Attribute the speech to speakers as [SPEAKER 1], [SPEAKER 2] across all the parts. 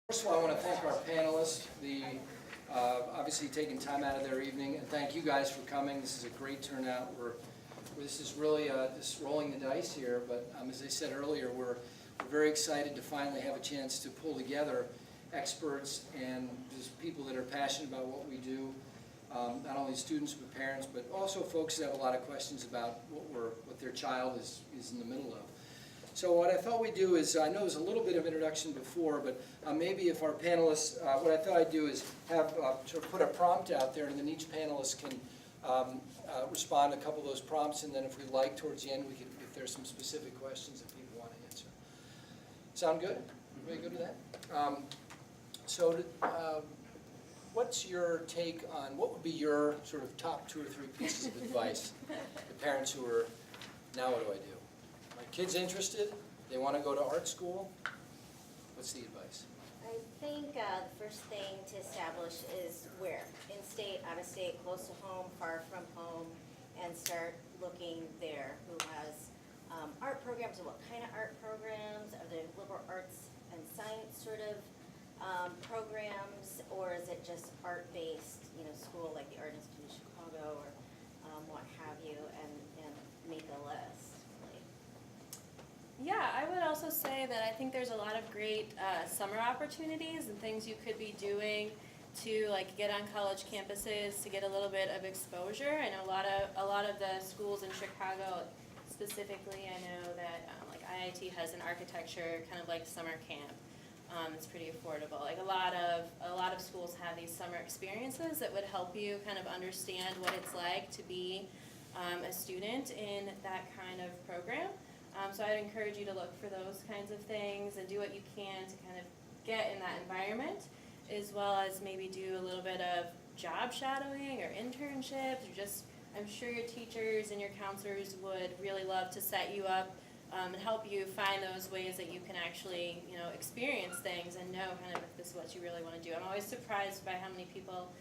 [SPEAKER 1] First of all, I want to thank our panelists, obviously taking time out of their evening, and thank you guys for coming. This is a great turnout. This is really just rolling the dice here, but as I said earlier, we're very excited to finally have a chance to pull together experts and just people that are passionate about what we do, not only students but parents, but also folks that have a lot of questions about what their child is in the middle of. So what I thought we'd do is, I know there's a little bit of introduction before, but maybe if our panelists, what I thought I'd do is have sort of put a prompt out there, and then each panelist can respond to a couple of those prompts, and then if we like, towards the end, we can, if there's some specific questions that people want to answer. Sound good? Everybody good with that? What's your take on, what would be your sort of top 2 or 3 pieces of advice to parents who are, now what do I do? My kid's interested, they want to go to art school, what's the advice?
[SPEAKER 2] I think the first thing to establish is where, in-state, out-of-state, close to home, far from home, and start looking there. Who has art programs, and what kind of art programs? Are they liberal arts and science sort of programs, or is it just art-based, school like the Art Institute of Chicago or what have you, and make a list.
[SPEAKER 3] Yeah, I would also say that I think there's a lot of great summer opportunities and things you could be doing to get on college campuses to get a little bit of exposure. I know a lot of the schools in Chicago specifically. I know that IIT has an architecture kind of summer camp. It's pretty affordable. A lot of schools have these summer experiences that would help you kind of understand what it's like to be a student in that kind of program. So I'd encourage you to look for those kinds of things and do what you can to kind of get in that environment, as well as maybe do a little bit of job shadowing or internships, or just, I'm sure your teachers and your counselors would really love to set you up and help you find those ways that you can actually, experience things and know kind of if this is what you really want to do. I'm always surprised by how many people,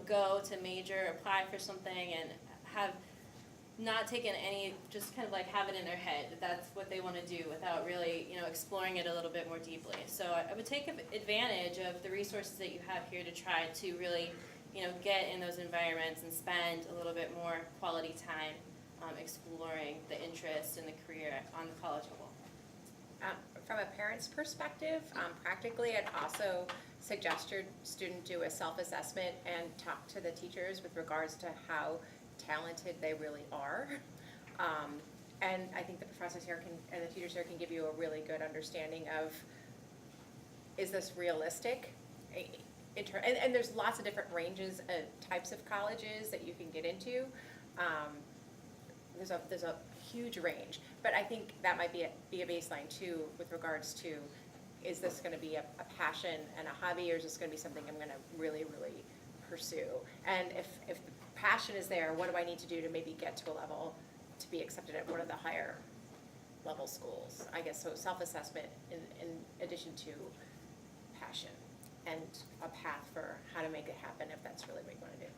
[SPEAKER 3] go to major, apply for something, and have not taken any, just kind of have it in their head that that's what they want to do without really, exploring it a little bit more deeply. So I would take advantage of the resources that you have here to try to really, get in those environments and spend a little bit more quality time exploring the interest and the career on the college level.
[SPEAKER 4] From a parent's perspective, practically, I'd also suggest your student do a self-assessment and talk to the teachers with regards to how talented they really are. And I think the professors here and the teachers here can give you a really good understanding of, is this realistic? And there's lots of different ranges of types of colleges that you can get into. There's a huge range, but I think that might be a baseline too with regards to, is this going to be a passion and a hobby, or is this going to be something I'm going to really, really pursue? And if the passion is there, what do I need to do to maybe get to a level to be accepted at one of the higher level schools? I guess so. Self-assessment in addition to passion and a path for how to make it happen if that's really what you want to do.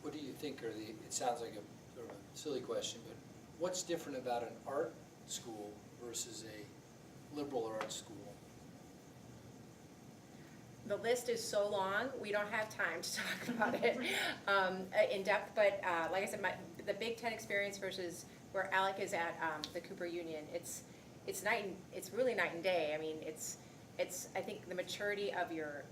[SPEAKER 1] What do you think are it sounds like a sort of a silly question, but what's different about an art school versus a liberal arts school?
[SPEAKER 4] The list is so long, we don't have time to talk about it in depth, but like I said, the Big Ten experience versus where Alec is at the Cooper Union, it's really night and day. I mean, it's I think the maturity of your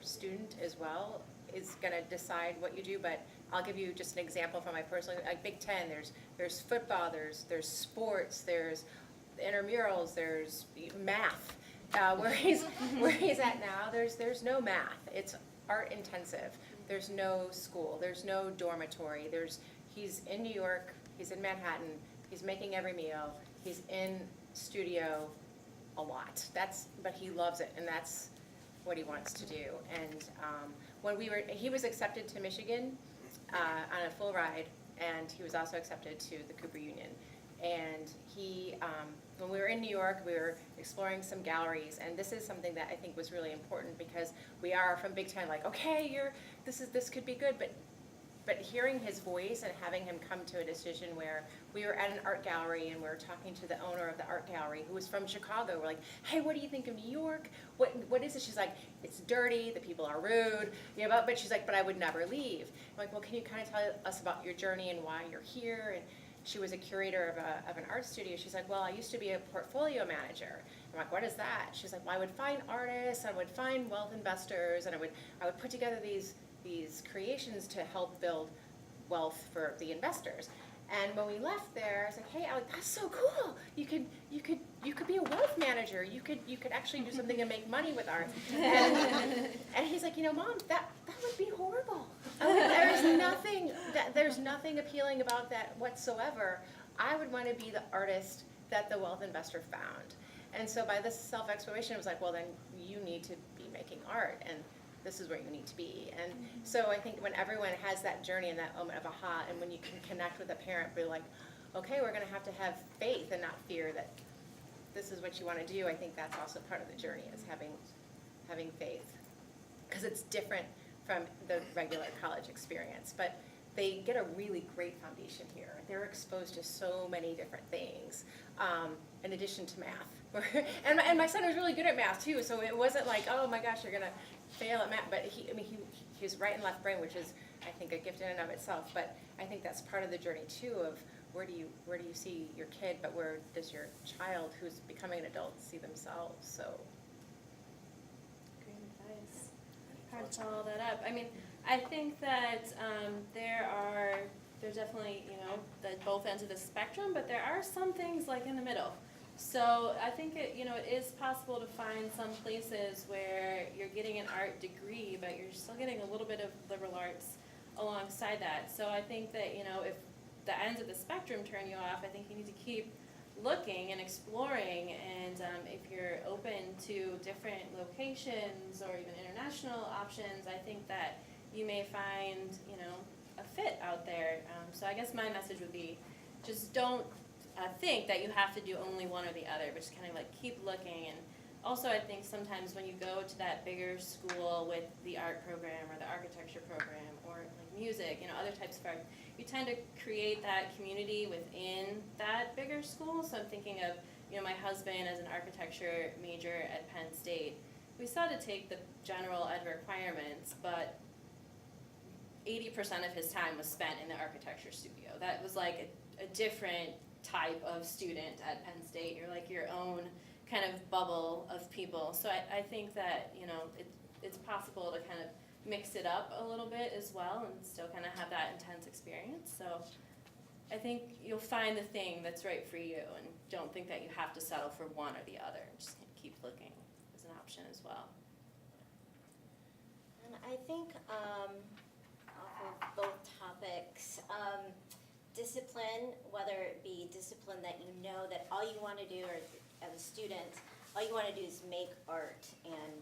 [SPEAKER 4] student as well is going to decide what you do. But I'll give you just an example from my personal, Big Ten. There's football, there's sports, there's intramurals, there's math. Where he's at now, there's no math. It's art intensive. There's no school. There's no dormitory. He's in New York. He's in Manhattan. He's making every meal. He's in studio a lot. But he loves it, and that's what he wants to do. And he was accepted to Michigan on a full ride, and he was also accepted to the Cooper Union. And when we were in New York, we were exploring some galleries, and this is something that I think was really important because we are from Big Ten, okay, this could be good, but but hearing his voice and having him come to a decision where we were at an art gallery and we were talking to the owner of the art gallery who was from Chicago. We're like, hey, what do you think of New York? What is it? She's like, it's dirty, the people are rude, but she's like, but I would never leave. I'm like, well, can you kind of tell us about your journey and why you're here? And she was a curator of an art studio. She's like, well, I used to be a portfolio manager. I'm like, what is that? She's like, well, I would find artists, I would find wealth investors, and I would put together these creations to help build wealth for the investors. And when we left there, I was like, hey, Alec, that's so cool. You could be a wealth manager. You could actually do something and make money with art. And he's like, Mom, that would be horrible. There's nothing appealing about that whatsoever. I would want to be the artist that the wealth investor found. And so by this self-exploration, it was like, well, then you need to be making art, and this is where you need to be. And so I think when everyone has that journey and that moment of aha, and when you can connect with a parent, be like, okay, we're going to have faith and not fear that this is what you want to do. I think that's also part of the journey, is having faith, because it's different from the regular college experience. But they get a really great foundation here. They're exposed to so many different things, in addition to math. And my son was really good at math too, so it wasn't like, oh my gosh, you're gonna fail at math. But he's right and left brain, which is, I think, a gift in and of itself. But I think that's part of the journey too, of where do you see your kid, but where does your child who's becoming an adult see themselves? So
[SPEAKER 3] Great advice. Hard to follow that up. I mean, I think that there's definitely, both ends of the spectrum, but there are some things like in the middle. So I think it is possible to find some places where you're getting an art degree, but you're still getting a little bit of liberal arts alongside that. So I think that, if the ends of the spectrum turn you off, I think you need to keep looking and exploring, and if you're open to different locations or even international options, I think that you may find, a fit out there. So I guess my message would be, just don't think that you have to do only one or the other, but just kind of like keep looking. And also I think sometimes when you go to that bigger school with the art program or the architecture program or like music, other types of art, you tend to create that community within that bigger school. So I'm thinking of, my husband as an architecture major at Penn State. We still had to take the general ed requirements, but 80% of his time was spent in the architecture studio. That was like a different type of student at Penn State. You're like your own kind of bubble of people. So I think that, it's possible to kind of mix it up a little bit as well and still kind of have that intense experience. So I think you'll find the thing that's right for you, and don't think that you have to settle for one or the other. Just keep looking as an option as well.
[SPEAKER 2] And I think off of both topics, discipline, whether it be discipline that that all you want to do, or as a student, all you want to do is make art, and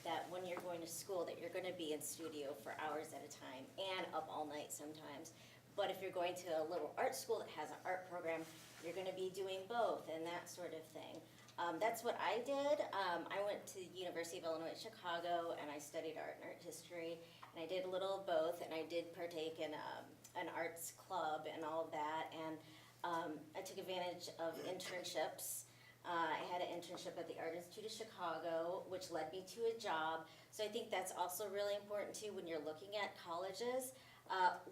[SPEAKER 2] that when you're going to school that you're going to be in studio for hours at a time and up all night sometimes. But if you're going to a little art school that has an art program, you're going to be doing both and that sort of thing. That's what I did. I went to the University of Illinois at Chicago, and I studied art and art history, and I did a little of both, and I did partake in an arts club and all of that, and I took advantage of internships. I had an internship at the Art Institute of Chicago, which led me to a job. So I think that's also really important too when you're looking at colleges.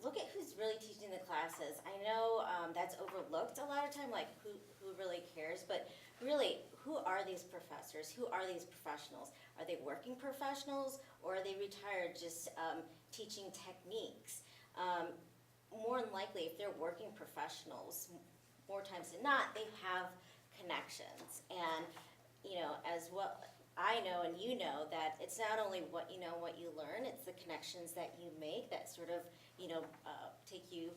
[SPEAKER 2] Look at who's really teaching the classes. I know that's overlooked a lot of time, like who really cares, but really, who are these professors? Who are these professionals? Are they working professionals, or are they retired just teaching techniques? More than likely, if they're working professionals, more times than not, they have connections. And as well, I know and that it's not only what you learn, it's the connections that you make that sort of take you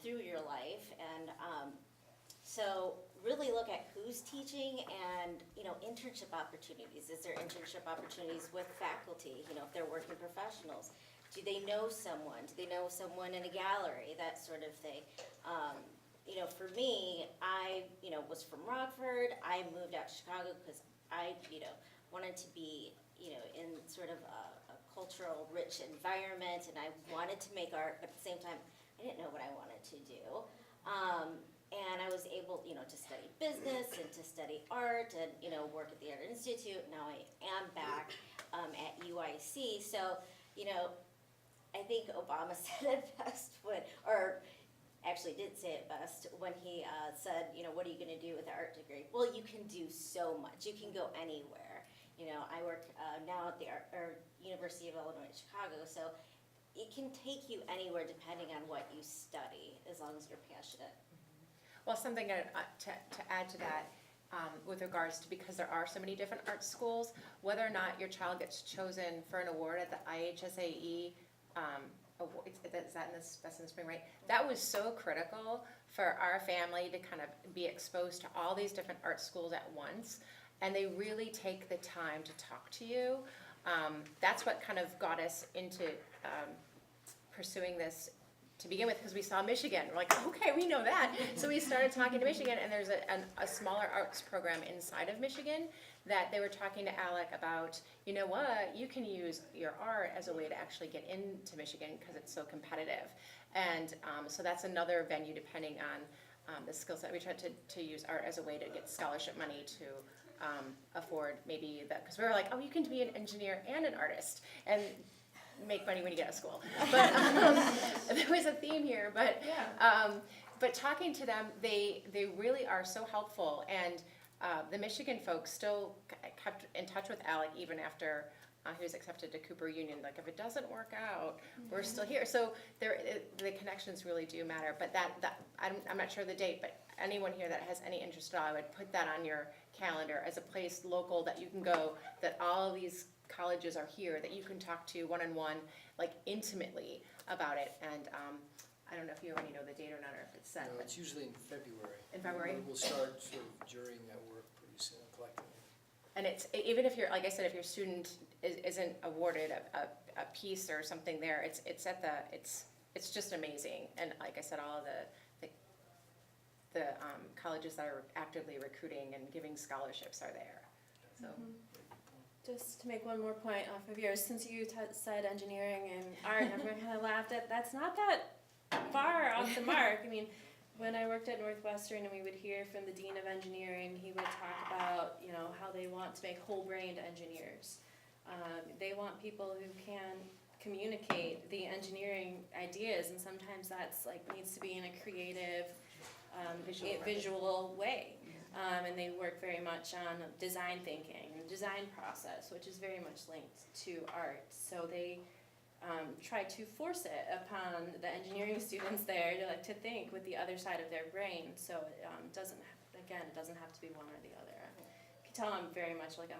[SPEAKER 2] through your life. And so really look at who's teaching, and internship opportunities. Is there internship opportunities with faculty? If they're working professionals, do they know someone? Do they know someone in a gallery? That sort of thing. For me, I was from Rockford. I moved out to Chicago because I wanted to be in sort of a cultural rich environment, and I wanted to make art, but at the same time, I didn't know what I wanted to do. And I was able, to study business and to study art and, work at the Art Institute. Now I am back at UIC. So, I think Obama said it best or actually did say it best when he said, what are you going to do with an art degree? Well, you can do so much. You can go anywhere. I work now at the University of Illinois Chicago, so it can take you anywhere depending on what you study, as long as you're passionate.
[SPEAKER 4] Well, something to add to that, with regards to, because there are so many different art schools, whether or not your child gets chosen for an award at the IHSAE, award, that's in the spring, right? That was so critical for our family to kind of be exposed to all these different art schools at once, and they really take the time to talk to you. That's what kind of got us into pursuing this to begin with, because we saw Michigan. We're like, okay, we know that. So we started talking to Michigan, and there's a smaller arts program inside of Michigan that they were talking to Alec about, you know what, you can use your art as a way to actually get into Michigan because it's so competitive. And so that's another venue depending on the skill set. We tried to use art as a way to get scholarship money to afford maybe that, because we were like, oh, you can be an engineer and an artist. And make money when you get out of school. But there was a theme here. But talking to them, they really are so helpful. And the Michigan folks still kept in touch with Alec even after he was accepted to Cooper Union. Like, if it doesn't work out, we're still here. So the connections really do matter. But I'm not sure the date, but anyone here that has any interest at all, I would put that on your calendar as a place local that you can go, that all of these colleges are here, that you can talk to one-on-one, like intimately about it. And I don't know if you already know the date or not, or if it's set.
[SPEAKER 1] No, it's usually in February.
[SPEAKER 4] In February?
[SPEAKER 1] We'll start sort of jurying that work pretty soon, collectively.
[SPEAKER 4] And it's, even if you're, like I said, if your student isn't awarded a piece or something there, it's just amazing. And like I said, all of the colleges that are actively recruiting and giving scholarships are there. So.
[SPEAKER 3] Just to make one more point off of yours, since you said engineering and art, everyone kind of laughed at, that's not that far off the mark. I mean, when I worked at Northwestern and we would hear from the dean of engineering, he would talk about, how they want to make whole-brained engineers. They want people who can communicate the engineering ideas, and sometimes that's needs to be in a creative, visual way. And they work very much on design thinking and design process, which is very much linked to art. So they try to force it upon the engineering students there to think with the other side of their brain. So it doesn't have to be one or the other. You can tell I'm very much like a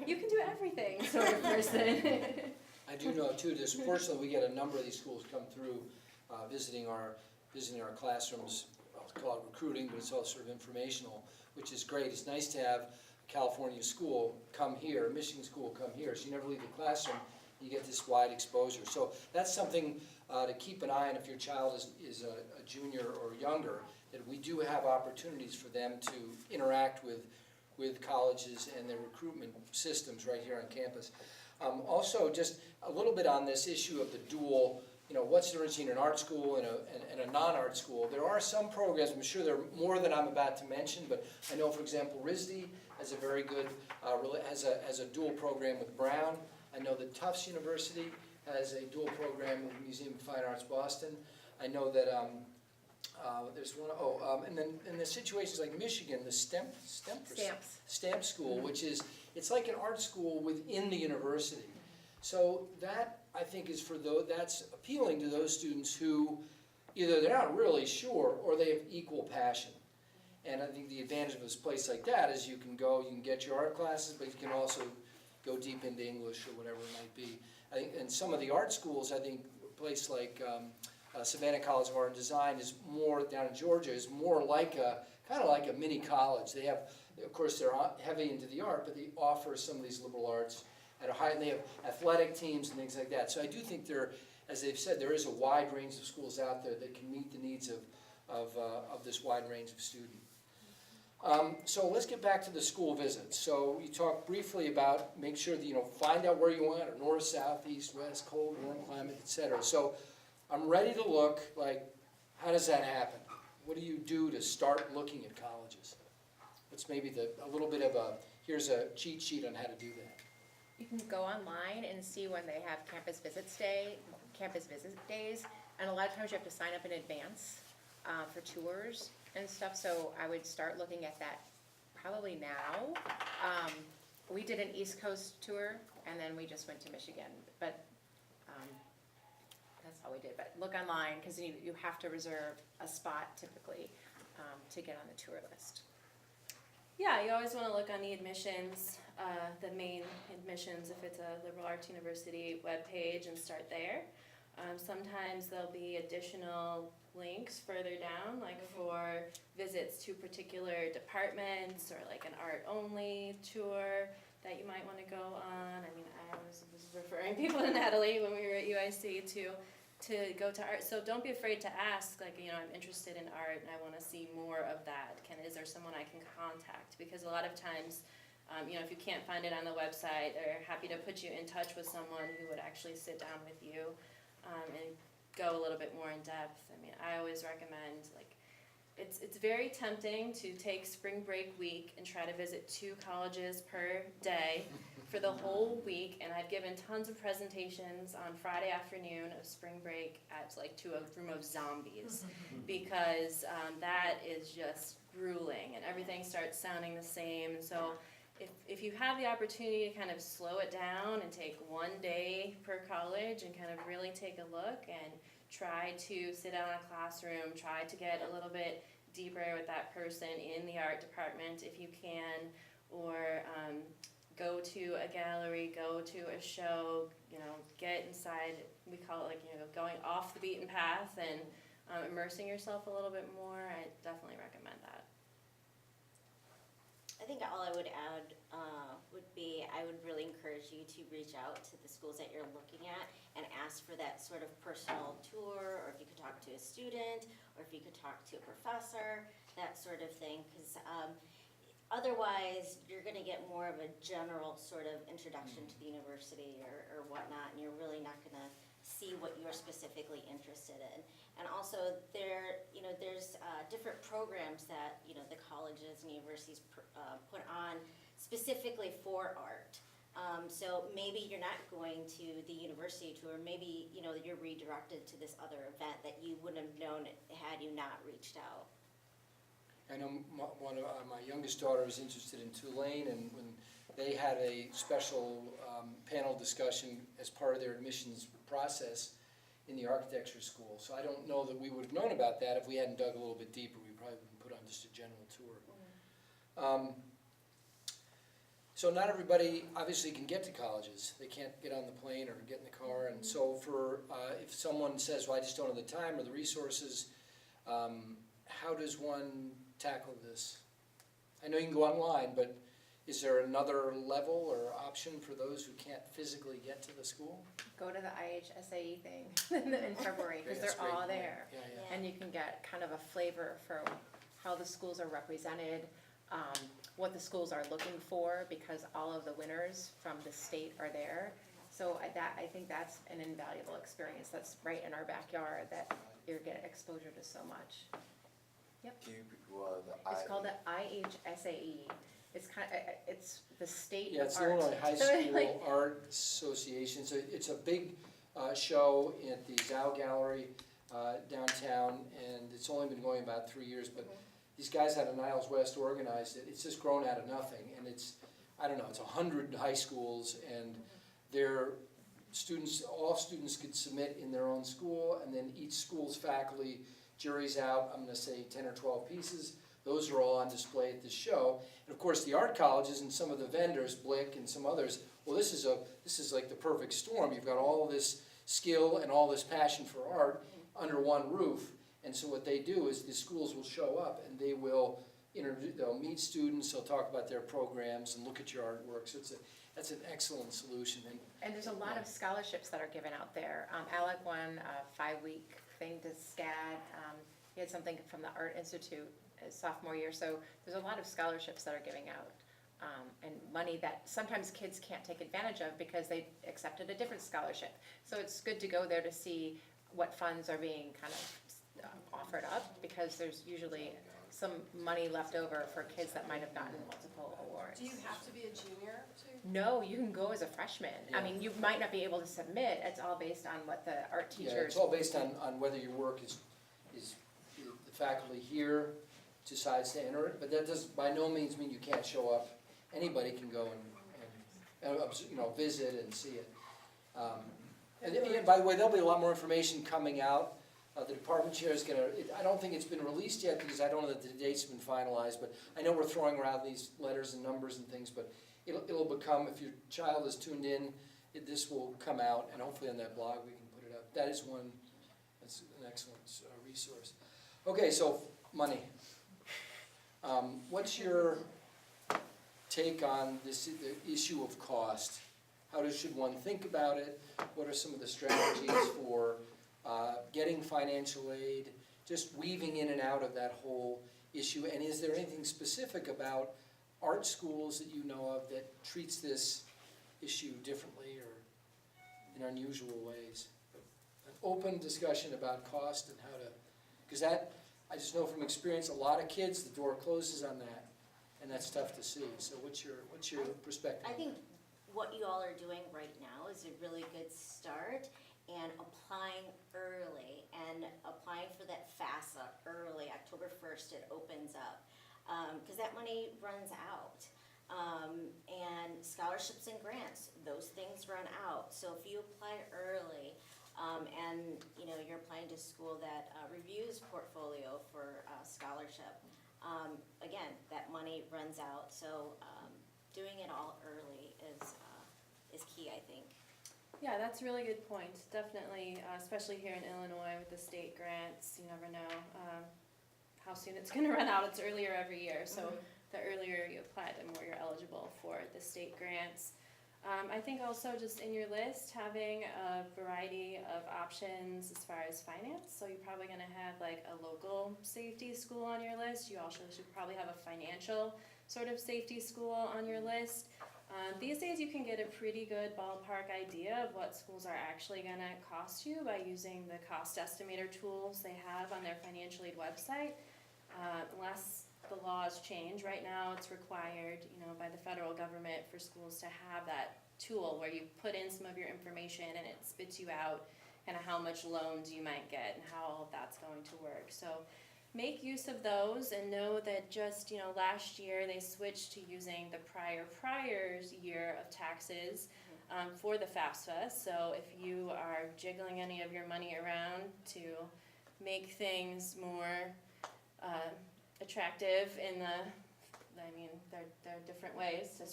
[SPEAKER 3] you can do everything sort of person.
[SPEAKER 1] I do know too, fortunately we get a number of these schools come through visiting our classrooms. I'll call it recruiting, but it's also sort of informational, which is great. It's nice to have a California school come here, a Michigan school come here, so you never leave the classroom, you get this wide exposure. So that's something to keep an eye on if your child is a junior or younger, that we do have opportunities for them to interact with colleges and their recruitment systems right here on campus. Also, just a little bit on this issue of the dual, what's the difference between an art school and a non-art school? There are some programs, I'm sure there are more than I'm about to mention, but I know, for example, RISD has a very good, has a dual program with Brown. I know that Tufts University has a dual program with the Museum of Fine Arts Boston. I know that there's one, and then in the situations like Michigan, the Stamp School, which is, it's like an art school within the university. So that, I think, is for those, that's appealing to those students who either they're not really sure or they have equal passion. And I think the advantage of a place like that is you can get your art classes, but you can also go deep into English or whatever it might be. I think, and some of the art schools, I think a place like Savannah College of Art and Design is more, down in Georgia, is more like kind of like a mini college. They have, of course, they're heavy into the art, but they offer some of these liberal arts at a high, and they have athletic teams and things like that. So I do think there, as they've said, there is a wide range of schools out there that can meet the needs of this wide range of student. So let's get back to the school visits. So you talked briefly about make sure that, find out where you want, or north, south, east, west, cold, warm climate, et cetera. So I'm ready to look, like, how does that happen? What do you do to start looking at colleges? That's maybe a little bit of here's a cheat sheet on how to do that.
[SPEAKER 4] You can go online and see when they have campus visit days, and a lot of times you have to sign up in advance for tours and stuff, so I would start looking at that probably now. We did an East Coast tour, and then we just went to Michigan, but that's all we did. But look online, because you have to reserve a spot typically to get on the tour list.
[SPEAKER 3] Yeah, you always want to look on the admissions, the main admissions, if it's a liberal arts university webpage, and start there. Sometimes there'll be additional links further down, like for visits to particular departments, or like an art-only tour that you might want to go on. I mean, I always was referring people to Natalie when we were at UIC to go to art. So don't be afraid to ask, like, I'm interested in art and I want to see more of that. Is there someone I can contact? Because a lot of times, if you can't find it on the website, they're happy to put you in touch with someone who would actually sit down with you and go a little bit more in depth. I mean, I always recommend, like, it's very tempting to take spring break week and try to visit 2 colleges per day for the whole week, and I've given tons of presentations on Friday afternoon of spring break to a room of zombies, because that is just grueling, and everything starts sounding the same. So if you have the opportunity to kind of slow it down and take 1 day per college and kind of really take a look and try to sit down in a classroom, try to get a little bit deeper with that person in the art department if you can, or go to a gallery, go to a show, get inside, we call it going off the beaten path and immersing yourself a little bit more. I definitely recommend that.
[SPEAKER 2] I think all I would add would be, I would really encourage you to reach out to the schools that you're looking at and ask for that sort of personal tour, or if you could talk to a student, or if you could talk to a professor, that sort of thing, because otherwise you're going to get more of a general sort of introduction to the university or whatnot, and you're really not going to see what you're specifically interested in. And also there's different programs that the colleges and universities put on specifically for art. So maybe you're not going to the university tour, maybe you're redirected to this other event that you wouldn't have known had you not reached out.
[SPEAKER 1] I know one of my youngest daughter is interested in Tulane, and when they had a special panel discussion as part of their admissions process in the architecture school. So I don't know that we would have known about that if we hadn't dug a little bit deeper. We probably would have put on just a general tour. So not everybody obviously can get to colleges. They can't get on the plane or get in the car. And so if someone says, well, I just don't have the time or the resources, how does one tackle this? I know you can go online, but is there another level or option for those who can't physically get to the school?
[SPEAKER 4] Go to the IHSAE thing in February, because
[SPEAKER 1] That's
[SPEAKER 4] they're
[SPEAKER 1] great.
[SPEAKER 4] all there.
[SPEAKER 1] Yeah.
[SPEAKER 4] And you can get kind of a flavor for how the schools are represented, what the schools are looking for, because all of the winners from the state are there. So I think that's an invaluable experience that's right in our backyard, that you're getting exposure to so much. Yep. It's called the IHSAE. It's the state
[SPEAKER 1] Yeah,
[SPEAKER 4] of
[SPEAKER 1] it's the
[SPEAKER 4] art.
[SPEAKER 1] Illinois High School Art Association. So it's a big show at the Zao Gallery downtown, and it's only been going about 3 years, but these guys out of Niles West organized it. It's just grown out of nothing, and it's 100 high schools, and their students, all students could submit in their own school, and then each school's faculty juries out, I'm gonna say 10 or 12 pieces. Those are all on display at this show. And of course, the art colleges and some of the vendors, Blick and some others, well, this is like the perfect storm. You've got all this skill and all this passion for art under one roof. And so what they do is the schools will show up and they'll meet students, they'll talk about their programs and look at your artwork. So that's an excellent solution.
[SPEAKER 4] And there's a lot of scholarships that are given out there. Alec won a 5-week thing to SCAD. he had something from the Art Institute his sophomore year. So there's a lot of scholarships that are giving out. And money that sometimes kids can't take advantage of because they accepted a different scholarship. So it's good to go there to see what funds are being kind of offered up, because there's usually some money left over for kids that might have gotten multiple awards.
[SPEAKER 5] Do you have to be a junior to?
[SPEAKER 4] No, you can go as a freshman. I mean, you might not be able to submit. It's all based on what the art
[SPEAKER 1] Yeah,
[SPEAKER 4] teachers.
[SPEAKER 1] it's all based on whether your work is the faculty here decides to enter it, but that does by no means mean you can't show up. Anybody can go and you know, visit and see it. And by the way, there'll be a lot more information coming out. The department chair is gonna, I don't think it's been released yet because I don't know that the dates have been finalized, but I know we're throwing around these letters and numbers and things, but it'll become, if your child is tuned in, this will come out, and hopefully on that blog we can put it up. That is one, that's an excellent resource. Okay, so money. What's your take on this, the issue of cost? How should one think about it? What are some of the strategies for getting financial aid, just weaving in and out of that whole issue? And is there anything specific about art schools that you know of that treats this issue differently or in unusual ways? An open discussion about cost and how to, because that, I just know from experience, a lot of kids, the door closes on that, and that's tough to see. So what's your perspective?
[SPEAKER 2] I think what you all are doing right now is a really good start, and applying early and applying for that FAFSA early. October 1st it opens up, because that money runs out. And scholarships and grants, those things run out. So if you apply early, and you know you're applying to school that reviews portfolio for scholarship, again, that money runs out. So doing it all early is key, I think.
[SPEAKER 3] Yeah, that's a really good point. Definitely, especially here in Illinois with the state grants, you never know how soon it's going to run out. It's earlier every year, so the earlier you apply, the more you're eligible for the state grants. I think also just in your list, having a variety of options as far as finance. So you're probably going to have like a local safety school on your list. You also should probably have a financial sort of safety school on your list. These days you can get a pretty good ballpark idea of what schools are actually going to cost you by using the cost estimator tools they have on their financial aid website. Unless the laws change, right now it's required, you know, by the federal government for schools to have that tool where you put in some of your information and it spits you out kind of how much loans you might get and how all of that's going to work. So make use of those, and know that just, you know, last year they switched to using the prior's year of taxes for the FAFSA. So if you are jiggling any of your money around to make things more attractive in the, I mean, there are different ways to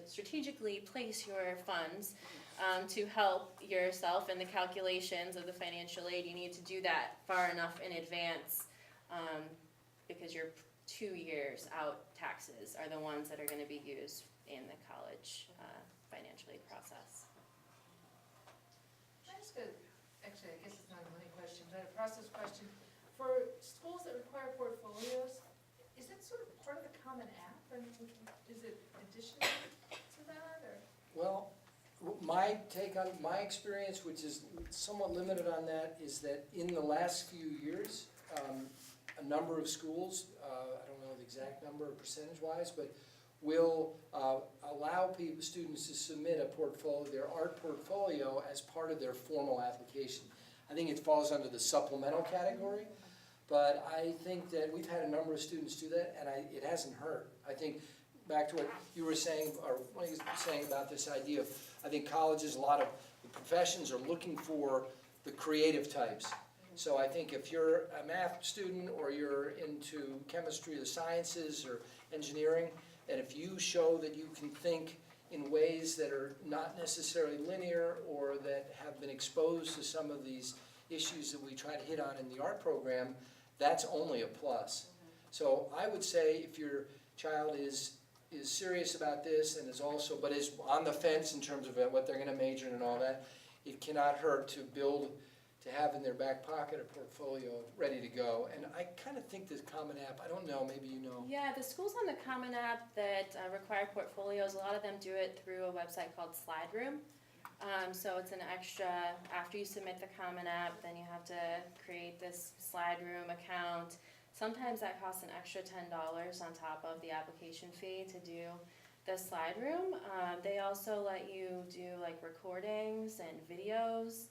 [SPEAKER 3] strategically place your funds to help yourself in the calculations of the financial aid. You need to do that far enough in advance, because your 2 years out taxes are the ones that are going to be used in the college financial aid process.
[SPEAKER 5] Can I ask actually, I guess it's not a money question, but a process question. For schools that require portfolios, is that sort of part of the Common App? I mean, is it additional to that, or?
[SPEAKER 1] Well, my take on my experience, which is somewhat limited on that, is that in the last few years, a number of schools, I don't know the exact number percentage-wise, but will allow students to submit a portfolio, their art portfolio, as part of their formal application. I think it falls under the supplemental category, but I think that we've had a number of students do that, and it hasn't hurt. I think, back to what you were saying, or what you were saying about this idea of, I think colleges, a lot of the professions are looking for the creative types. So I think if you're a math student, or you're into chemistry, the sciences, or engineering, and if you show that you can think in ways that are not necessarily linear, or that have been exposed to some of these issues that we try to hit on in the art program, that's only a plus. So I would say if your child is serious about this and is also, but is on the fence in terms of what they're going to major in and all that, it cannot hurt to to have in their back pocket a portfolio ready to go. And I kind of think this Common App, I don't know, maybe you know.
[SPEAKER 3] Yeah, the schools on the Common App that require portfolios, a lot of them do it through a website called Slide Room. So it's an extra, after you submit the Common App, then you have to create this Slide Room account. Sometimes that costs an extra $10 on top of the application fee to do the Slide Room. They also let you do like recordings and videos.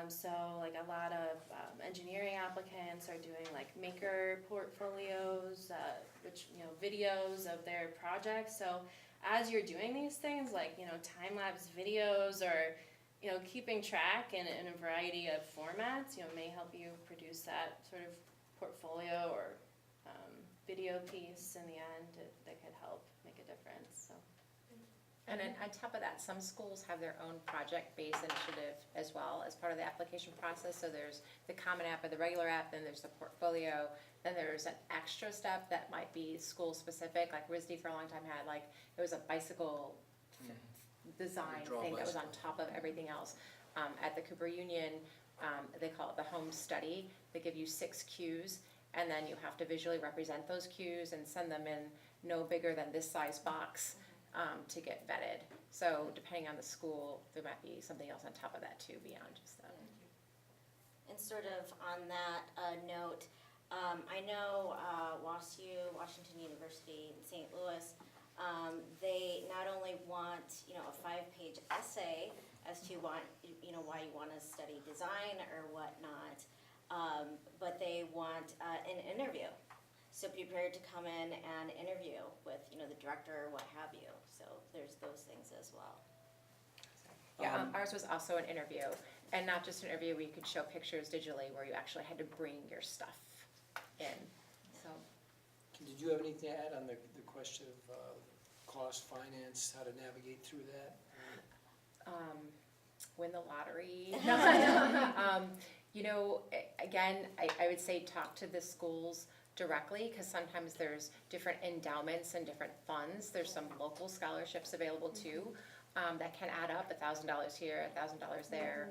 [SPEAKER 3] So like a lot of engineering applicants are doing like maker portfolios, which, you know, videos of their projects. So as you're doing these things, like, you know, time-lapse videos or, you know, keeping track in a variety of formats, you know, may help you produce that sort of portfolio or video piece in the end that could help make a difference, so.
[SPEAKER 4] And then on top of that, some schools have their own project-based initiative as well as part of the application process. So there's the Common App or the regular app, then there's the portfolio, then there's an extra step that might be school-specific, like RISD for a long time had, like, it was a bicycle design
[SPEAKER 1] Draw a
[SPEAKER 4] thing that was on
[SPEAKER 1] bicycle.
[SPEAKER 4] top of everything else. At the Cooper Union, they call it the home study. They give you 6 cues, and then you have to visually represent those cues and send them in no bigger than this size box. To get vetted. So depending on the school, there might be something else on top of that too, beyond just that.
[SPEAKER 2] And sort of on that note, I know WashU, Washington University in St. Louis, they not only want, you know, a 5-page essay as to why, you know, why you want to study design or whatnot, but they want an interview. So be prepared to come in and interview with, you know, the director or what have you. So there's those things as well.
[SPEAKER 4] Yeah, ours was also an interview, and not just an interview where you could show pictures digitally, where you actually had to bring your stuff in, so.
[SPEAKER 1] Did you have anything to add on the question of cost, finance, how to navigate through that?
[SPEAKER 4] Win the lottery. You know, again, I would say talk to the schools directly, because sometimes there's different endowments and different funds. There's some local scholarships available too, that can add up, $1,000 here, $1,000 there.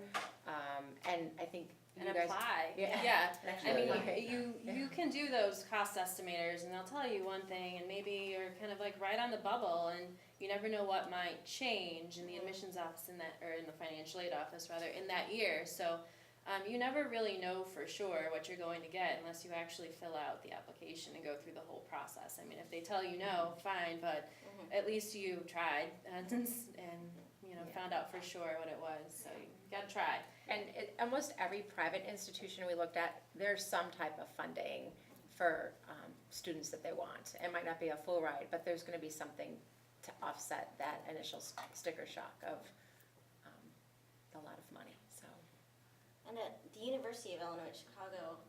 [SPEAKER 4] And I think
[SPEAKER 3] And
[SPEAKER 4] you guys.
[SPEAKER 3] apply,
[SPEAKER 4] Yeah.
[SPEAKER 3] yeah. I mean,
[SPEAKER 4] Actually,
[SPEAKER 3] you can do those cost estimators and they'll tell you one thing and maybe you're kind of like right on the bubble and you never know what might change in the admissions office in that, or in the financial aid office rather, in that year. So you never really know for sure what you're going to get unless you actually fill out the application and go through the whole process. I mean, if they tell you no, fine, but at least you tried and you know, found out for sure what it was. So you gotta try.
[SPEAKER 4] And almost every private institution we looked at, there's some type of funding for students that they want. It might not be a full ride, but there's gonna be something to offset that initial sticker shock of a lot of money, so.
[SPEAKER 2] And at the University of Illinois at Chicago,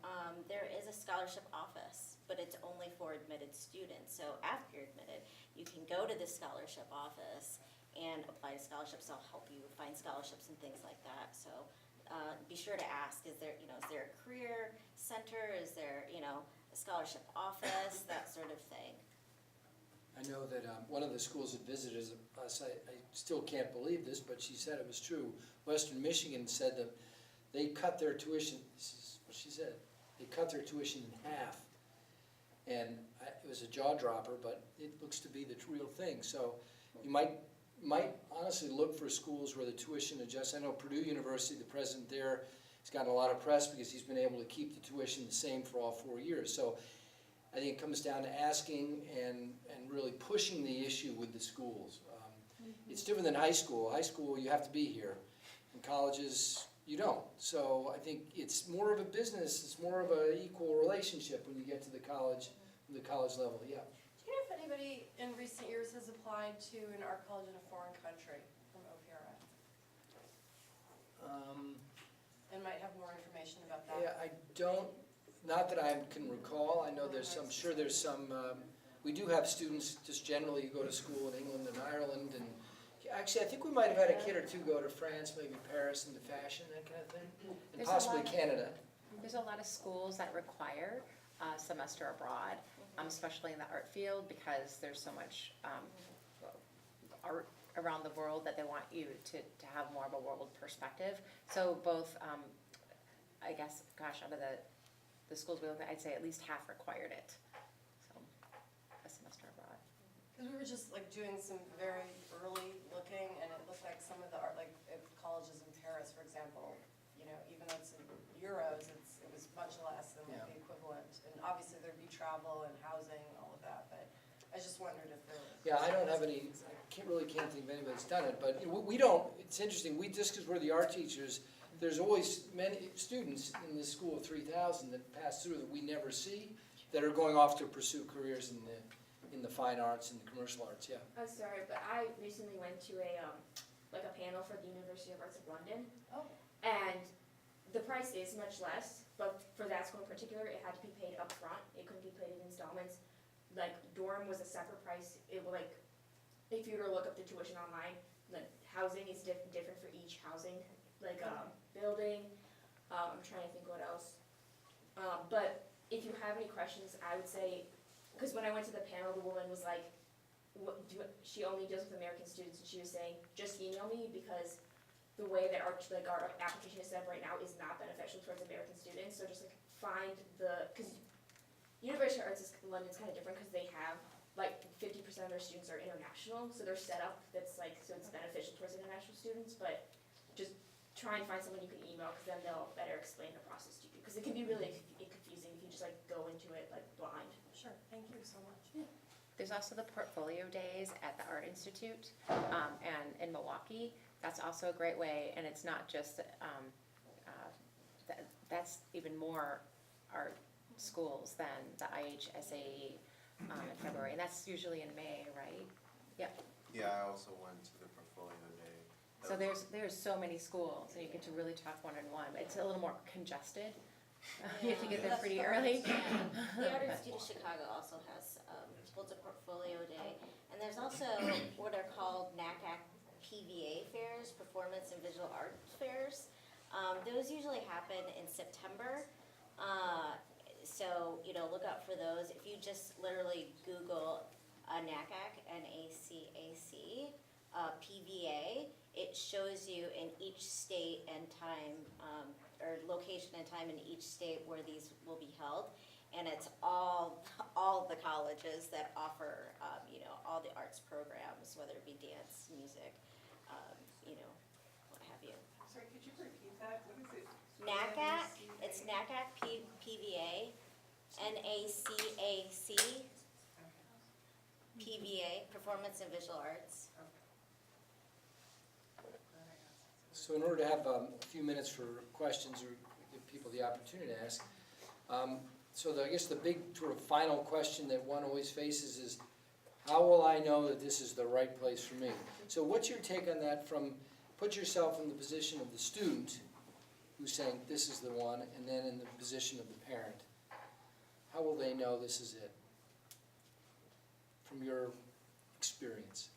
[SPEAKER 2] there is a scholarship office, but it's only for admitted students. So after you're admitted, you can go to the scholarship office and apply to scholarships. They'll help you find scholarships and things like that. So be sure to ask, is there a career center? Is there, you know, a scholarship office, that sort of thing?
[SPEAKER 1] I know that one of the schools that visited us, I still can't believe this, but she said it was true. Western Michigan said that they cut their tuition, this is what she said, they cut their tuition in half. And it was a jaw dropper, but it looks to be the real thing. So you might honestly look for schools where the tuition adjusts. I know Purdue University, the president there, has gotten a lot of press because he's been able to keep the tuition the same for all 4 years. So I think it comes down to asking and really pushing the issue with the schools. It's different than high school. High school, you have to be here. In colleges, you don't. So I think it's more of a business, it's more of an equal relationship when you get to the college level, yeah.
[SPEAKER 6] Do you know if anybody in recent years has applied to an art college in a foreign country from OPRF? And might have more information about that?
[SPEAKER 1] Yeah, I don't, not that I can recall. I know there's some, sure there's some, we do have students just generally who go to school in England and Ireland, and actually I think we might have had a kid or two go to France, maybe Paris into fashion, that kind of thing, and
[SPEAKER 4] There's a
[SPEAKER 1] possibly
[SPEAKER 4] lot of-
[SPEAKER 1] Canada.
[SPEAKER 4] There's a lot of schools that require a semester abroad, especially in the art field, because there's so much art around the world that they want you to have more of a world perspective. So both I guess, gosh, out of the schools we looked at, I'd say at least half required it, so, a semester abroad.
[SPEAKER 6] Because we were just like doing some very early looking, and it looked like some of the art, like at colleges in Paris, for example, you know, even though it's in euros, it was much less than like
[SPEAKER 1] Yeah.
[SPEAKER 6] the equivalent. And obviously there'd be travel and housing and all of that, but I just wondered if there was.
[SPEAKER 1] Yeah, I don't have any, I can't think of anybody that's done it, but we don't, it's interesting, we, just because we're the art teachers, there's always many students in this school of 3,000 that pass through that we never see, that are going off to pursue careers in the fine arts and the commercial arts, yeah.
[SPEAKER 7] Oh, sorry, but I recently went to a panel for the University of Arts of London,
[SPEAKER 6] Oh,
[SPEAKER 7] and the price is much less, but for that school in particular, it had to be paid up front. It couldn't be paid in installments. Like, dorm was a separate price. It would, like, if you were to look up the tuition online, like, housing is different for each housing, like, building. I'm trying to think what else. But if you have any questions, I would say, because when I went to the panel, the woman was like, she only deals with American students, and she was saying, just email me, because the way that our application is set up right now is not beneficial towards American students, so just like find because University of Arts in London is kind of different, because they have like 50% of their students are international, so they're set up that's like, so it's beneficial towards international students, but just try and find someone you can email, because then they'll better explain the process to you, because it can be really confusing if you just like go into it like blind.
[SPEAKER 6] sure, thank you so much.
[SPEAKER 4] There's also the portfolio days at the Art Institute, and in Milwaukee. That's also a great way, and it's not just, that's even more art schools than the IHSAE in February, and that's usually in May, right? Yep.
[SPEAKER 8] Yeah, I also went to the portfolio day.
[SPEAKER 4] So there's so many schools, and you get to really talk one-on-one. It's a little more congested. You have to get there pretty early.
[SPEAKER 2] The Art Institute of Chicago also has, holds a portfolio day, and there's also what are called NACAC PVA fairs, Performance and Visual Art Fairs. Those usually happen in September, so, look out for those. If you just literally Google NACAC, N-A-C-A-C, PVA, it shows you in each state and time, or location and time in each state where these will be held. And it's all the colleges that offer, all the arts programs, whether it be dance, music, what have you.
[SPEAKER 5] Sorry, could you repeat that? What is it?
[SPEAKER 2] NACAC, it's NACAC PVA, N-A-C-A-C, PVA, Performance and Visual Arts.
[SPEAKER 1] So in order to have a few minutes for questions or give people the opportunity to ask, I guess the big sort of final question that one always faces is, how will I know that this is the right place for me? So what's your take on that put yourself in the position of the student who's saying this is the one, and then in the position of the parent. How will they know this is it? From your experience.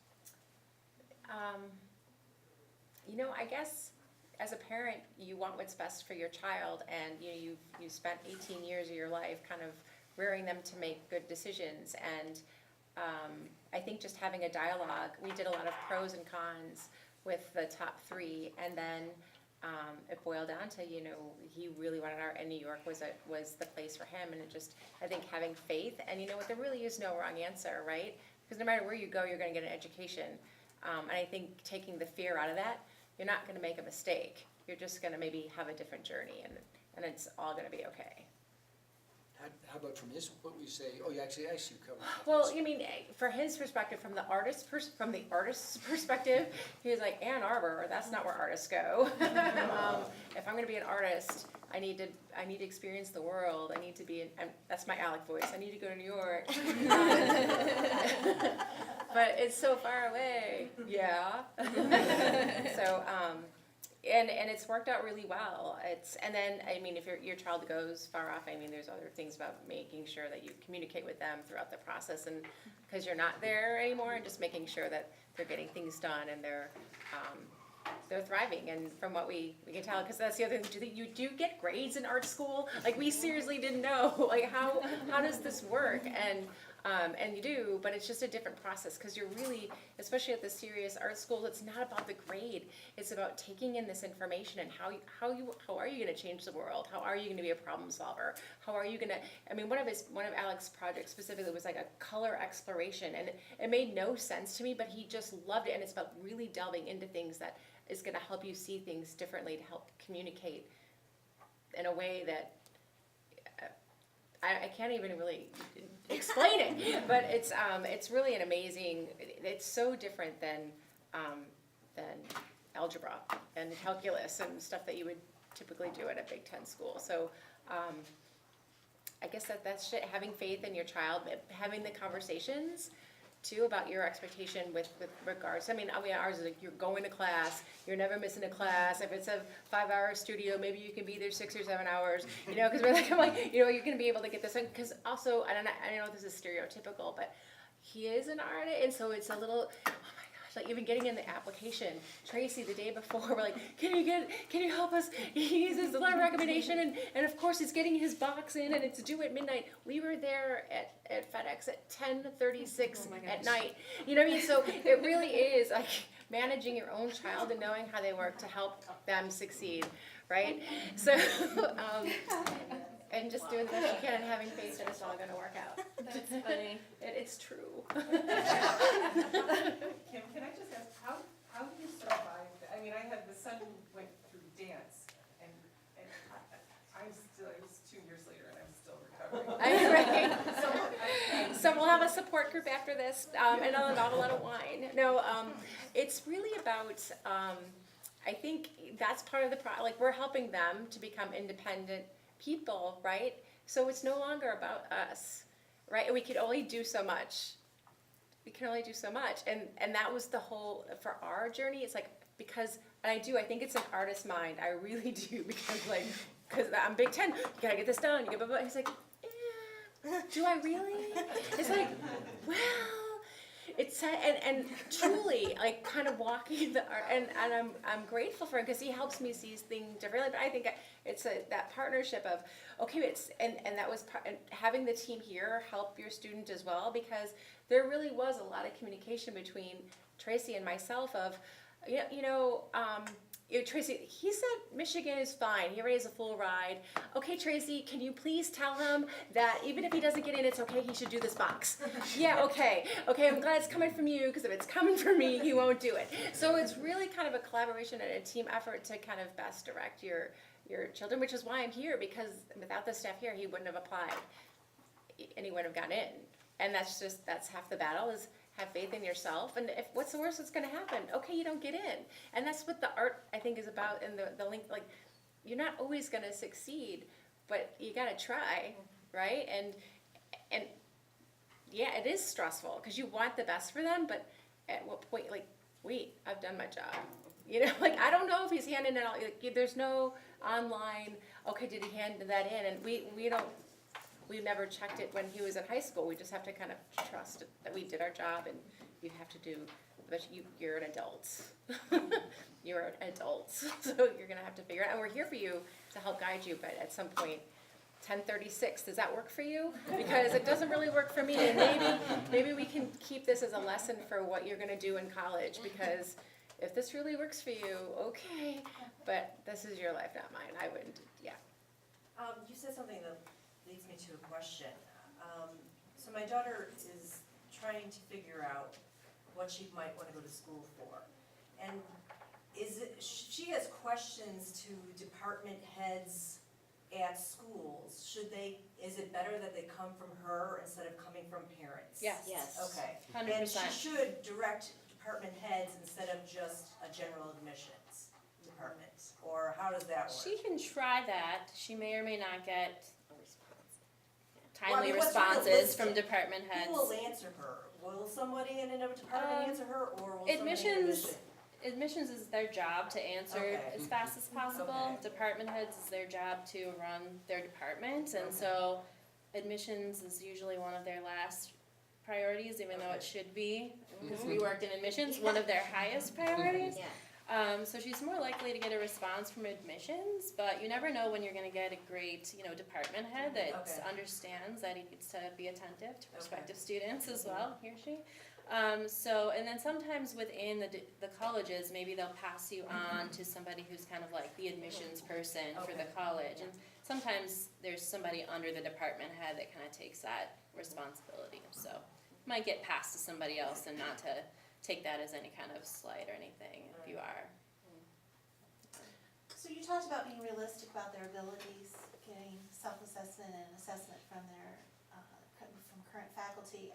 [SPEAKER 4] I guess as a parent, you want what's best for your child, and you've spent 18 years of your life kind of rearing them to make good decisions. And I think just having a dialogue, we did a lot of pros and cons with the top 3, and then it boiled down to he really wanted art, and New York was the place for him. And it just, I think, having faith, and there really is no wrong answer, right? Because no matter where you go, you're going to get an education. And I think taking the fear out of that, you're not going to make a mistake. You're just going to maybe have a different journey, and it's all going to be okay.
[SPEAKER 1] How about from his, what would you say? Oh, you actually covered that.
[SPEAKER 4] Well, for his perspective, from the artist's perspective, he was like, Ann Arbor, that's not where artists go. If I'm going to be an artist, I need to experience the world. I need to be, that's my Alec voice. I need to go to New York. But it's so far away. Yeah. So, and it's worked out really well. And then if your child goes far off, there's other things about making sure that you communicate with them throughout the process, and because you're not there anymore, and just making sure that they're getting things done and they're thriving. And from what we can tell, because that's the other thing, you do get grades in art school. Like, we seriously didn't know, like, how does this work? And And you do, but it's just a different process, because you're really, especially at the serious art schools, it's not about the grade. It's about taking in this information and how are you gonna change the world? How are you gonna be a problem solver? How are you gonna, I mean, one of Alex's projects specifically was like a color exploration, and it made no sense to me, but he just loved it, and it's about really delving into things that is gonna help you see things differently, to help communicate in a way that I can't even really explain it, but it's really an amazing, it's so different than algebra and calculus and stuff that you would typically do at a Big Ten school. So I guess that's shit, having faith in your child, having the conversations too about your expectation with regards, I mean ours is like, you're going to class, you're never missing a class. If it's a 5-hour studio, maybe you can be there 6 or 7 hours, you know, because I'm like, you know, you're gonna be able to get this in, because also, I don't know if this is stereotypical, but he is an artist, and so it's a little, oh my gosh, like even getting in the application, Tracy the day before, we're like, can you help us? He needs this letter of recommendation, and of course he's getting his box in, and it's due at midnight. We were there at FedEx at 10:36 at night. You know what I mean? So it really is like managing your own child and knowing how they work to help them succeed, right? So, and just doing the best you can and having faith that it's all gonna work out.
[SPEAKER 3] That's funny.
[SPEAKER 4] It's true.
[SPEAKER 9] Kim, can I just ask, how do you survive? I mean, I had the son who went through dance, and I was 2 years later, and I'm still recovering.
[SPEAKER 4] So we'll have a support group after this, and not a lot of wine. No, it's really about, I think that's part of the like we're helping them to become independent people, right? So it's no longer about us, right? And we can only do so much. And that was the whole, for our journey, it's like, because, and I think it's an artist's mind, I really do, because I'm Big Ten, you gotta get this done, he's like, do I really? It's like, well, it's, and truly, like, kind of walking the art, and I'm grateful for him, because he helps me see things differently, but I think it's that partnership of, okay, and that was and having the team here help your student as well, because there really was a lot of communication between Tracy and myself of, Tracy, he said Michigan is fine. He raised a full ride. Okay, Tracy, can you please tell him that even if he doesn't get in, it's okay, he should do this box. Yeah, okay, I'm glad it's coming from you, because if it's coming from me, he won't do it. So it's really kind of a collaboration and a team effort to kind of best direct your children, which is why I'm here, because without the staff here, he wouldn't have applied and he wouldn't have gotten in. And that's half the battle, is have faith in yourself, and if what's the worst that's going to happen? Okay, you don't get in, and that's what the art, I think, is about. And the link, like, you're not always going to succeed, but you got to try, right? And yeah, it is stressful, because you want the best for them, but at what point, like, wait, I've done my job, like, I don't know if he's handing it all. Like, there's no online, okay, did he hand that in? And we never checked it when he was in high school. We just have to kind of trust that we did our job, and you have to do, but you're an adult. You're an adult, so you're gonna have to figure it out. And we're here for you to help guide you, but at some point, 10:36, does that work for you? Because it doesn't really work for me, and maybe we can keep this as a lesson for what you're gonna do in college, because if this really works for you, okay, but this is your life, not mine. I wouldn't, yeah.
[SPEAKER 10] You said something that leads me to a question. So my daughter is trying to figure out what she might want to go to school for. And she has questions to department heads at schools. Is it better that they come from her instead of coming from parents?
[SPEAKER 4] Yes.
[SPEAKER 10] Okay.
[SPEAKER 3] 100%.
[SPEAKER 10] And she should direct department heads instead of just a general admissions department, or how does that work?
[SPEAKER 3] She can try that. She may or may not get
[SPEAKER 10] Well, I
[SPEAKER 3] timely
[SPEAKER 10] mean, what's
[SPEAKER 3] responses
[SPEAKER 10] realistic?
[SPEAKER 3] from department heads.
[SPEAKER 10] Who will answer her? Will somebody in another department answer her, or will somebody in
[SPEAKER 3] Admissions is their job to answer
[SPEAKER 10] Okay.
[SPEAKER 3] as fast as possible.
[SPEAKER 10] Okay.
[SPEAKER 3] Department heads is their job to run their department, and so admissions is usually one of their last priorities, even though it should be, because we worked in admissions, one of their highest priorities.
[SPEAKER 2] Yeah.
[SPEAKER 3] So she's more likely to get a response from admissions, but you never know when you're gonna get a great, department head that
[SPEAKER 10] Okay.
[SPEAKER 3] understands that he needs to be attentive to prospective students as
[SPEAKER 10] Mhm.
[SPEAKER 3] well, he or she. And then sometimes within the colleges, maybe they'll pass you on to somebody who's kind of like the admissions person for the
[SPEAKER 10] Okay.
[SPEAKER 3] college. And sometimes there's somebody under the department head that kind of takes that responsibility, so might get passed to somebody else and not to take that as any kind of slight or anything if you are.
[SPEAKER 11] So you talked about being realistic about their abilities, getting self-assessment and assessment from from current faculty.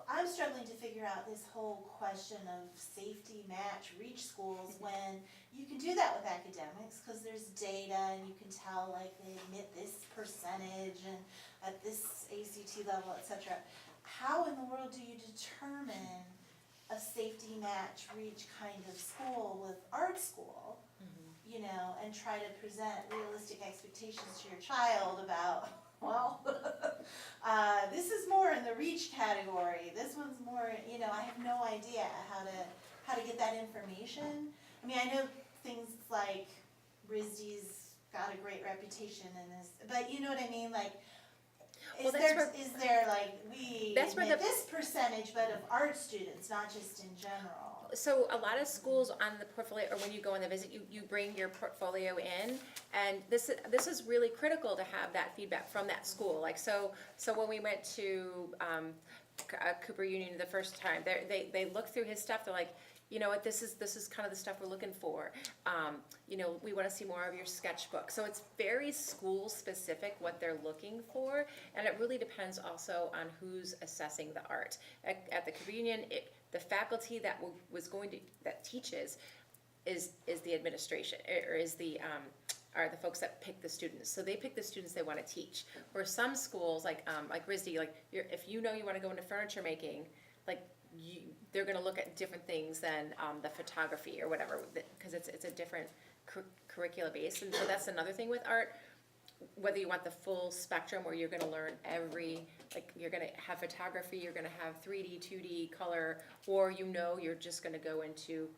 [SPEAKER 11] I'm struggling to figure out this whole question of safety match reach schools when you can do that with academics because there's data and you can tell like they admit this percentage and at this ACT level, etc. How in the world do you determine a safety match reach kind of school with art school? And try to present realistic expectations to your child about, well, this is more in the reach category, this one's more, I have no idea how to get that information. I mean, I know things like RISD's got a great reputation in this, but you know what I mean, like,
[SPEAKER 4] Well,
[SPEAKER 11] is there like, we
[SPEAKER 4] That's where
[SPEAKER 11] admit
[SPEAKER 4] the-
[SPEAKER 11] this percentage, but of art students, not just in general?
[SPEAKER 4] So a lot of schools on the portfolio, or when you go on the visit, you bring your portfolio in, and this is really critical to have that feedback from that school. Like so when we went to Cooper Union the first time, they looked through his stuff. They're like, you know what, this is kind of the stuff we're looking for. We want to see more of your sketchbook. So it's very school specific what they're looking for, and it really depends also on who's assessing the art. At the Cooper Union, the faculty that that teaches is the administration, or is are the folks that pick the students. So they pick the students they want to teach. Where some schools, like RISD, if you want to go into furniture making, they're going to look at different things than the photography or whatever, because it's a different curricula base. And so that's another thing with art. Whether you want the full spectrum where you're going to learn you're going to have photography, you're going to have 3D, 2D, color, or you're just going to go into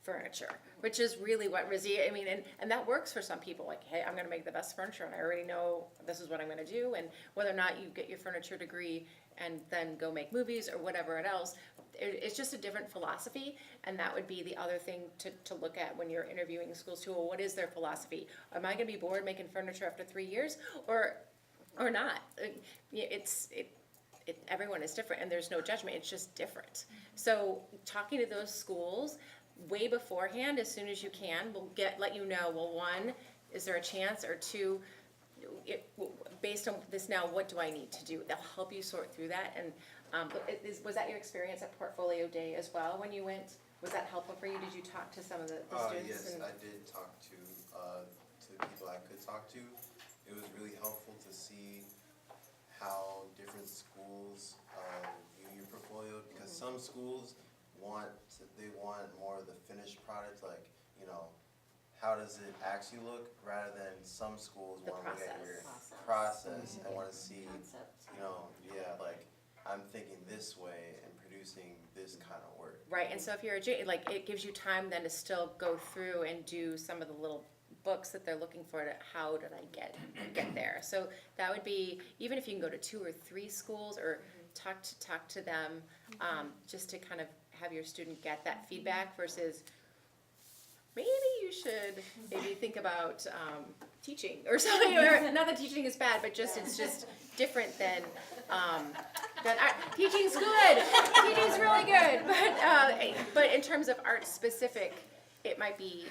[SPEAKER 4] furniture, which is really what RISD, and that works for some people. Like, hey, I'm going to make the best furniture, and I already know this is what I'm going to do. And whether or not you get your furniture degree and then go make movies or whatever else, it's just a different philosophy. And that would be the other thing to look at when you're interviewing schools too. Well, what is their philosophy? Am I going to be bored making furniture after 3 years, or not? Everyone is different, and there's no judgment. It's just different. So talking to those schools way beforehand, as soon as you can, will let you know. Well, one, is there a chance, or two, based on this now, what do I need to do? They'll help you sort through that. And was that your experience at Portfolio Day as well when you went? Was that helpful for you? Did you talk to some of the students?
[SPEAKER 8] Yes, I did talk to the people I could talk to. It was really helpful to see how different schools view your portfolio, because some schools want more of the finished product, how does it actually look, rather than some schools want to look at your process and want to see, I'm thinking this way and producing this kind of work.
[SPEAKER 4] Right, and so if you're it gives you time then to still go through and do some of the little books that they're looking for. How did I get there? So that would be, even if you can go to 2 or 3 schools, or talk to them, just to kind of have your student get that feedback, versus maybe you should think about teaching or something. Or not that teaching is bad, but it's just different than teaching's good. Teaching's really good, but in terms of art specific, it might be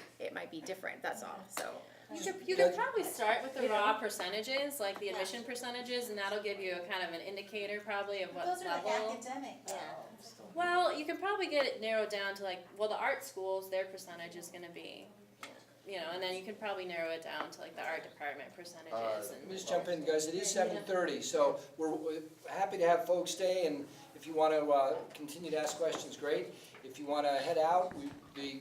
[SPEAKER 4] different. That's all. So.
[SPEAKER 3] You could probably start with the raw percentages, like the admission percentages, and that'll give you a kind of an indicator probably of what
[SPEAKER 11] Those are like
[SPEAKER 3] level.
[SPEAKER 11] academic though.
[SPEAKER 3] Well, you can probably get it narrowed down to the art schools, their percentage is gonna be, and then you can probably narrow it down to the art department percentages.
[SPEAKER 1] Let me just jump in, guys. It is 7:30, so we're happy to have folks stay, and if you want to continue to ask questions, great. If you want to head out, the